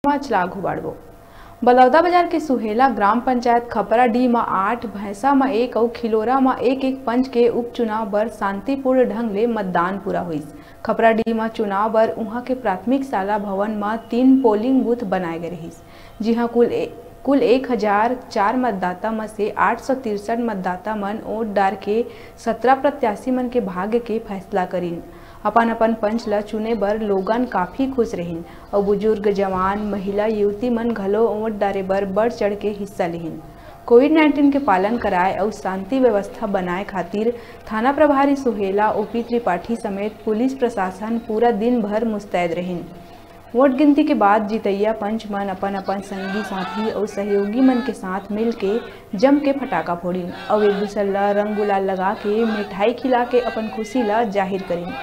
लागू बाड़बो। बलौदा बाजार के सुहेला ग्राम पंचायत खपराडीह में 8, भैंसा में 1 और खिलोरा में 1 पंच के उपचुनाव बर शांतिपूर्ण ढंग ले मतदान पूरा हुईस। खपराडीह में चुनाव बर उहाँ के प्राथमिक शाला भवन में 3 पोलिंग बूथ बनाए गए रहिस, जिहाँ कुल 1004 मतदाता में से 863 मतदाता मन वोट डार के 17 प्रत्याशी मन के भाग्य के फैसला करीन। अपन पंच ला चुने बर लोगन काफी खुश रहिन और बुजुर्ग, जवान, महिला, युवती मन घलो वोट डारे बर बढ़ चढ़ के हिस्सा लेहिन। कोविड-19 के पालन कराए और शांति व्यवस्था बनाए खातिर थाना प्रभारी सुहेला ओपी त्रिपाठी समेत पुलिस प्रशासन पूरा दिन भर मुस्तैद रहिन। वोट गिनती के बाद जितैया पंच मन अपन संगी साथी और सहयोगी मन के साथ मिल के जम के फटाका फोड़िन और एक दूसरे ला रंग गुलाल लगा के मिठाई खिला के अपन खुशी ला जाहिर करिन।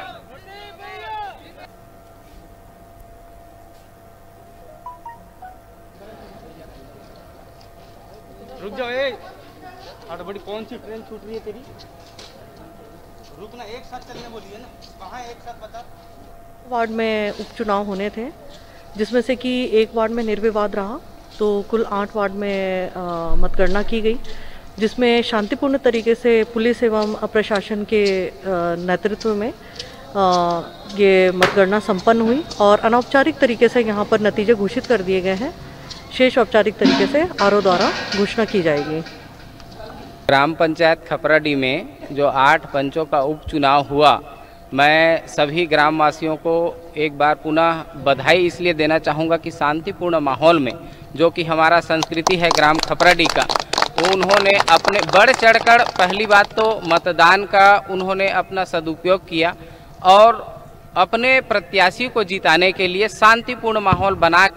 रुक जाओ, बड़ी कौन सी ट्रेन छूट रही है तेरी? रुकना, एक साथ चलने बोलिए ना। कहाँ एक साथ बता? वार्ड में उपचुनाव होने थे, जिसमें से कि एक वार्ड में निर्विवाद रहा, तो कुल 8 वार्ड में मतगणना की गई, जिसमें शांतिपूर्ण तरीके से पुलिस एवं प्रशासन के नेतृत्व में ये मतगणना संपन्न हुई और अनौपचारिक तरीके से यहाँ पर नतीजे घोषित कर दिए गए हैं। शेष औपचारिक तरीके से आरओ द्वारा घोषणा की जाएगी। ग्राम पंचायत खपराडीह में जो 8 पंचों का उपचुनाव हुआ, मैं सभी ग्रामवासियों को एक बार पुनः बधाई इसलिए देना चाहूँगा कि शांतिपूर्ण माहौल में, जो कि हमारा संस्कृति है ग्राम खपराडीह का, तो उन्होंने अपने बढ़ चढ़कर पहली बात तो मतदान का उन्होंने अपना सदुपयोग किया और अपने प्रत्याशी को जिताने के लिए शांतिपूर्ण माहौल बना